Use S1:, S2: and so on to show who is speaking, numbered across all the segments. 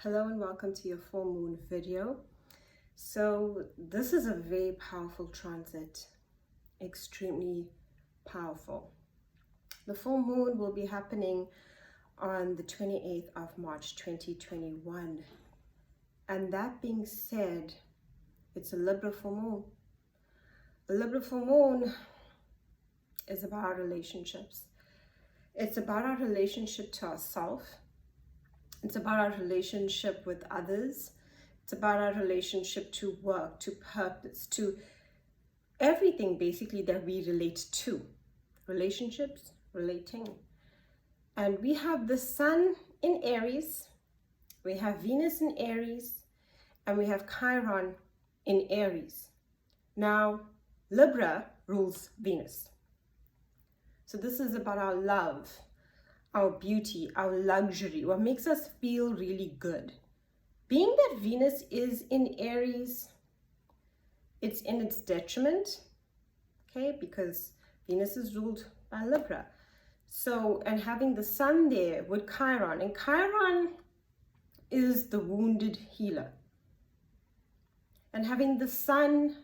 S1: Hello and welcome to your full moon video. So this is a very powerful transit, extremely powerful. The full moon will be happening on the 28th of March 2021. And that being said, it's a Libra full moon. The Libra full moon is about our relationships. It's about our relationship to ourselves. It's about our relationship with others. It's about our relationship to work, to purpose, to everything basically that we relate to. Relationships, relating. And we have the Sun in Aries, we have Venus in Aries, and we have Chiron in Aries. Now, Libra rules Venus. So this is about our love, our beauty, our luxury, what makes us feel really good. Being that Venus is in Aries, it's in its detriment, okay, because Venus is ruled by Libra. So, and having the Sun there with Chiron, and Chiron is the wounded healer. And having the Sun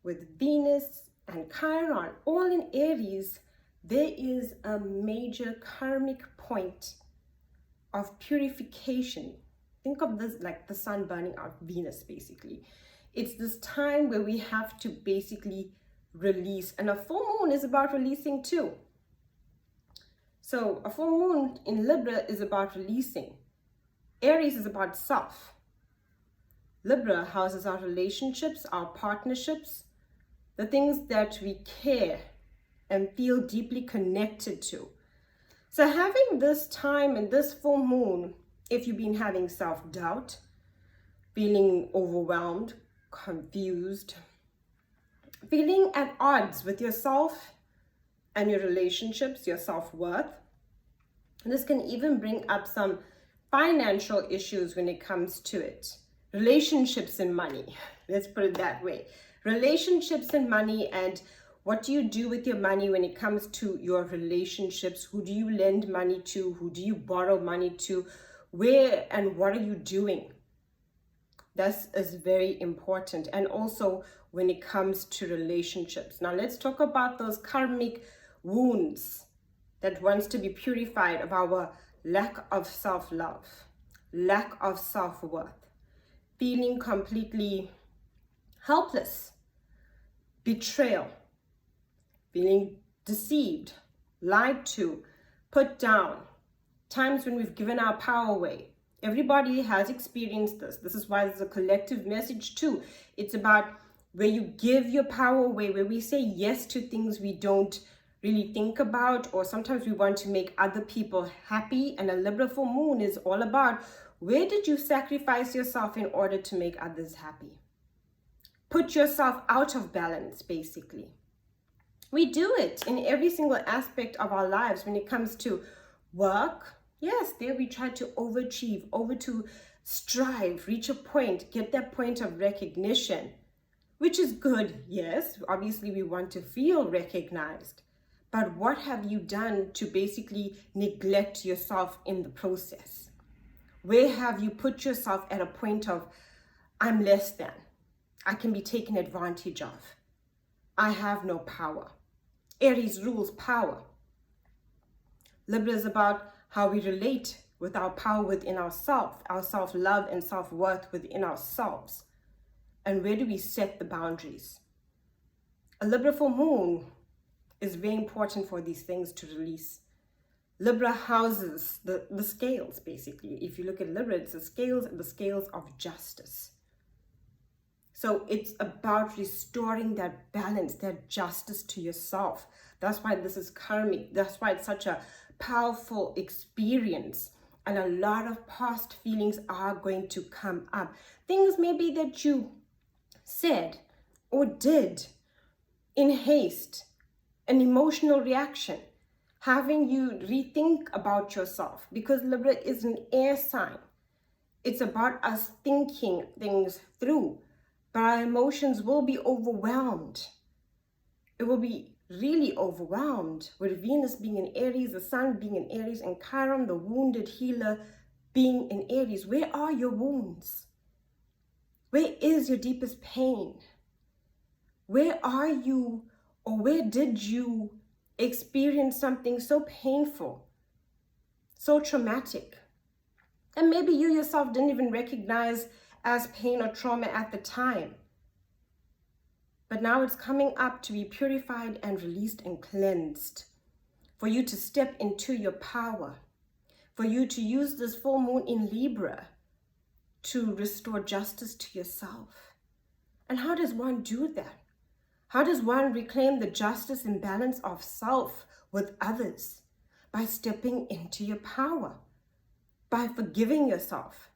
S1: with Venus and Chiron all in Aries, there is a major karmic point of purification. Think of this like the sun burning out Venus, basically. It's this time where we have to basically release. And a full moon is about releasing too. So a full moon in Libra is about releasing. Aries is about self. Libra houses our relationships, our partnerships, the things that we care and feel deeply connected to. So having this time and this full moon, if you've been having self-doubt, feeling overwhelmed, confused, feeling at odds with yourself and your relationships, your self-worth, and this can even bring up some financial issues when it comes to it. Relationships and money, let's put it that way. Relationships and money, and what do you do with your money when it comes to your relationships? Who do you lend money to? Who do you borrow money to? Where and what are you doing? This is very important. And also when it comes to relationships. Now let's talk about those karmic wounds that wants to be purified of our lack of self-love, lack of self-worth, feeling completely helpless, betrayal, feeling deceived, lied to, put down, times when we've given our power away. Everybody has experienced this. This is why there's a collective message too. It's about where you give your power away, where we say yes to things we don't really think about, or sometimes we want to make other people happy. And a Libra full moon is all about where did you sacrifice yourself in order to make others happy? Put yourself out of balance, basically. We do it in every single aspect of our lives when it comes to work. Yes, there we try to overachieve, to strive, reach a point, get that point of recognition, which is good. Yes, obviously we want to feel recognized. But what have you done to basically neglect yourself in the process? Where have you put yourself at a point of, I'm less than, I can be taken advantage of, I have no power? Aries rules power. Libra is about how we relate with our power within ourselves, our self-love and self-worth within ourselves. And where do we set the boundaries? A Libra full moon is very important for these things to release. Libra houses the scales, basically. If you look at Libra, it's the scales of justice. So it's about restoring that balance, that justice to yourself. That's why this is karmic. That's why it's such a powerful experience. And a lot of past feelings are going to come up. Things maybe that you said or did in haste, an emotional reaction, having you rethink about yourself, because Libra is an air sign. It's about us thinking things through. But our emotions will be overwhelmed. It will be really overwhelmed with Venus being in Aries, the Sun being in Aries, and Chiron, the wounded healer, being in Aries, where are your wounds? Where is your deepest pain? Where are you, or where did you experience something so painful, so traumatic? And maybe you yourself didn't even recognize as pain or trauma at the time. But now it's coming up to be purified and released and cleansed. For you to step into your power. For you to use this full moon in Libra to restore justice to yourself. And how does one do that? How does one reclaim the justice and balance of self with others? By stepping into your power. By forgiving yourself.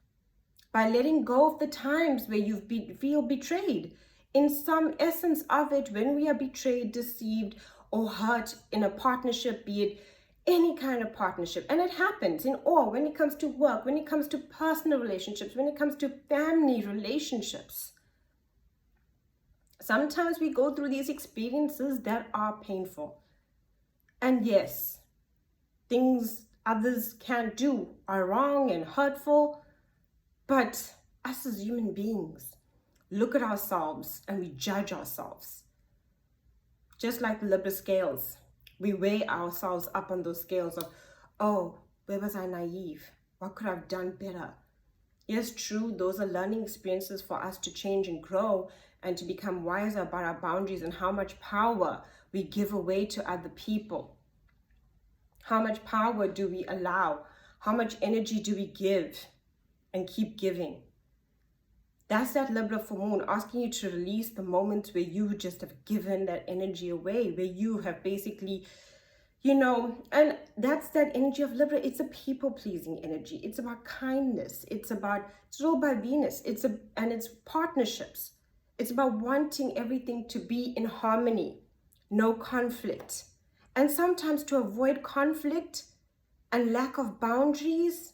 S1: By letting go of the times where you feel betrayed. In some essence of it, when we are betrayed, deceived, or hurt in a partnership, be it any kind of partnership, and it happens in all, when it comes to work, when it comes to personal relationships, when it comes to family relationships. Sometimes we go through these experiences that are painful. And yes, things others can't do are wrong and hurtful, but us as human beings look at ourselves and we judge ourselves. Just like the Libra scales, we weigh ourselves up on those scales of, oh, where was I naive? What could I have done better? Yes, true, those are learning experiences for us to change and grow and to become wiser about our boundaries and how much power we give away to other people. How much power do we allow? How much energy do we give and keep giving? That's that Libra full moon asking you to release the moments where you just have given that energy away, where you have basically, and that's that energy of Libra. It's a people-pleasing energy. It's about kindness. It's ruled by Venus. And it's partnerships. It's about wanting everything to be in harmony, no conflict. And sometimes to avoid conflict and lack of boundaries,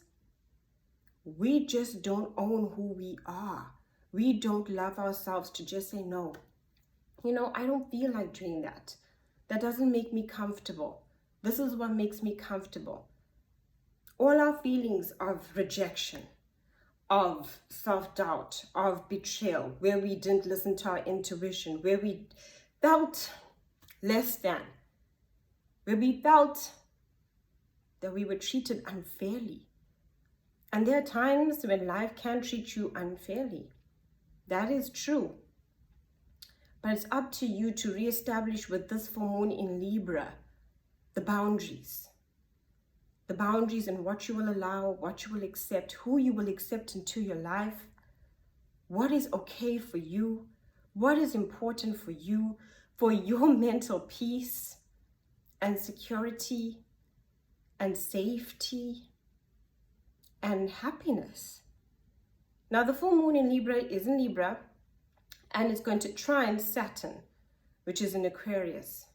S1: we just don't own who we are. We don't love ourselves to just say, no, I don't feel like doing that. That doesn't make me comfortable. This is what makes me comfortable. All our feelings of rejection, of self-doubt, of betrayal, where we didn't listen to our intuition, where we felt less than, where we felt that we were treated unfairly. And there are times when life can treat you unfairly. That is true. But it's up to you to reestablish with this full moon in Libra, the boundaries. The boundaries in what you will allow, what you will accept, who you will accept into your life, what is okay for you, what is important for you, for your mental peace and security and safety and happiness. Now, the full moon in Libra is in Libra, and it's going to trine Saturn, which is in Aquarius.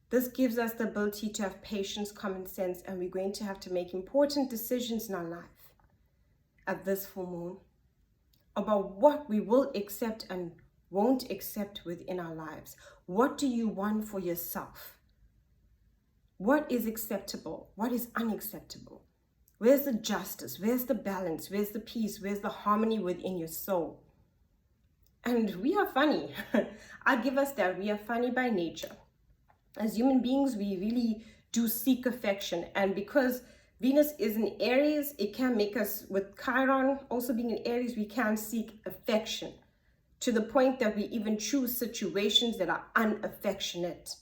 S1: This gives us the ability to have patience, common sense, and we're going to have to make important decisions in our life at this full moon about what we will accept and won't accept within our lives. What do you want for yourself? What is acceptable? What is unacceptable? Where's the justice? Where's the balance? Where's the peace? Where's the harmony within your soul? And we are funny. I'll give us that. We are funny by nature. As human beings, we really do seek affection. And because Venus is in Aries, it can make us, with Chiron also being in Aries, we can seek affection to the point that we even choose situations that are unaffectionate.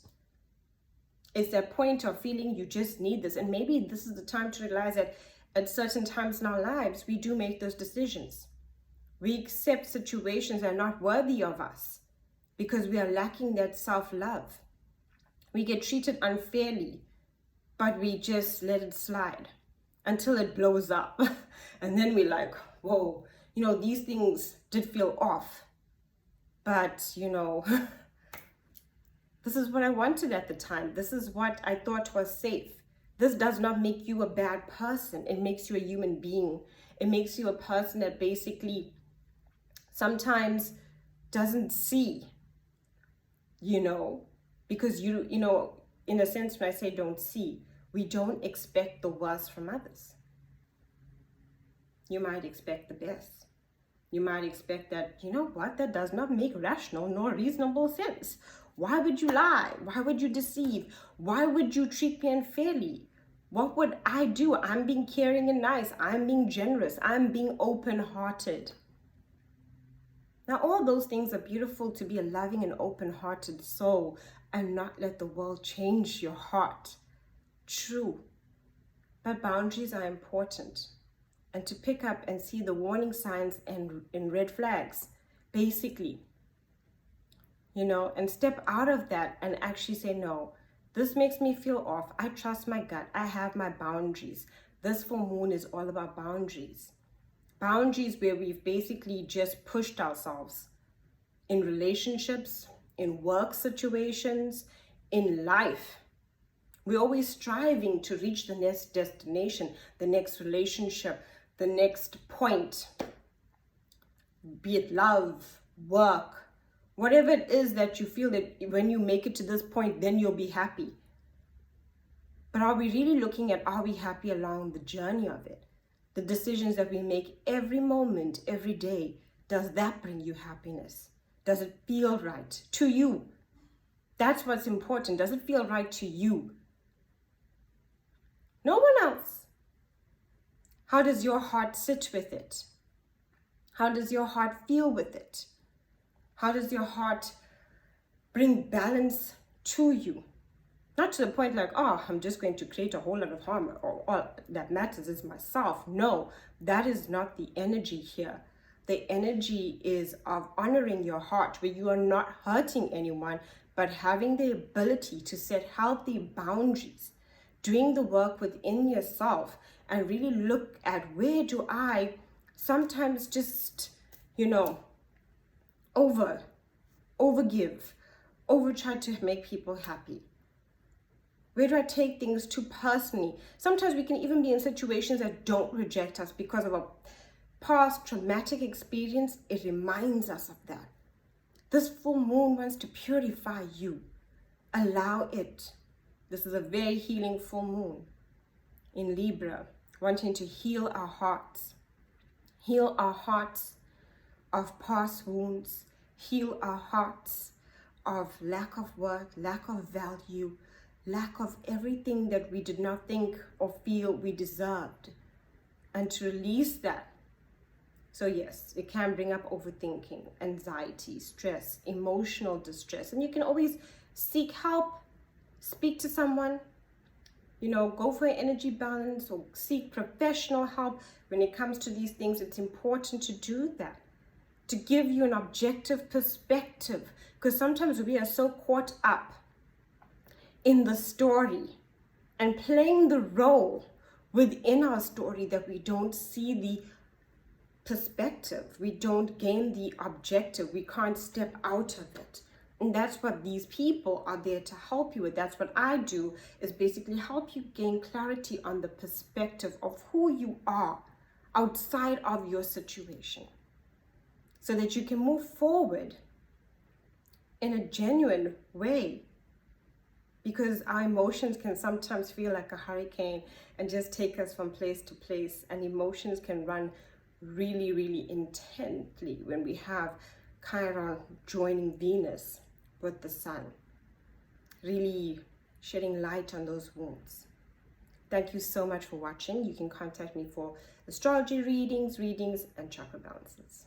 S1: It's that point of feeling you just need this. And maybe this is the time to realize that at certain times in our lives, we do make those decisions. We accept situations that are not worthy of us because we are lacking that self-love. We get treated unfairly, but we just let it slide until it blows up. And then we're like, whoa, these things did feel off. But, this is what I wanted at the time. This is what I thought was safe. This does not make you a bad person. It makes you a human being. It makes you a person that basically sometimes doesn't see, because in a sense, when I say don't see, we don't expect the worst from others. You might expect the best. You might expect that, you know what, that does not make rational nor reasonable sense. Why would you lie? Why would you deceive? Why would you treat me unfairly? What would I do? I'm being caring and nice. I'm being generous. I'm being open-hearted. Now, all those things are beautiful, to be a loving and open-hearted soul and not let the world change your heart. True. But boundaries are important. And to pick up and see the warning signs and red flags, basically, you know, and step out of that and actually say, no, this makes me feel off. I trust my gut. I have my boundaries. This full moon is all about boundaries. Boundaries where we've basically just pushed ourselves in relationships, in work situations, in life. We're always striving to reach the next destination, the next relationship, the next point, be it love, work, whatever it is that you feel that when you make it to this point, then you'll be happy. But are we really looking at, are we happy along the journey of it? The decisions that we make every moment, every day, does that bring you happiness? Does it feel right to you? That's what's important. Does it feel right to you? No one else. How does your heart sit with it? How does your heart feel with it? How does your heart bring balance to you? Not to the point like, oh, I'm just going to create a whole lot of harm, or all that matters is myself. No, that is not the energy here. The energy is of honoring your heart, where you are not hurting anyone, but having the ability to set healthy boundaries, doing the work within yourself, and really look at, where do I sometimes just, you know, overgive, over try to make people happy? Where do I take things too personally? Sometimes we can even be in situations that don't reject us because of a past traumatic experience. It reminds us of that. This full moon wants to purify you. Allow it. This is a very healing full moon in Libra, wanting to heal our hearts. Heal our hearts of past wounds. Heal our hearts of lack of worth, lack of value, lack of everything that we did not think or feel we deserved. And to release that. So yes, it can bring up overthinking, anxiety, stress, emotional distress. And you can always seek help, speak to someone, you know, go for an energy balance or seek professional help. When it comes to these things, it's important to do that, to give you an objective perspective, because sometimes we are so caught up in the story and playing the role within our story that we don't see the perspective, we don't gain the objective, we can't step out of it. And that's what these people are there to help you with. That's what I do, is basically help you gain clarity on the perspective of who you are outside of your situation, so that you can move forward in a genuine way. Because our emotions can sometimes feel like a hurricane and just take us from place to place. And emotions can run really, really intensely when we have Chiron joining Venus with the Sun, really shedding light on those wounds. Thank you so much for watching. You can contact me for astrology readings, and chakra balances.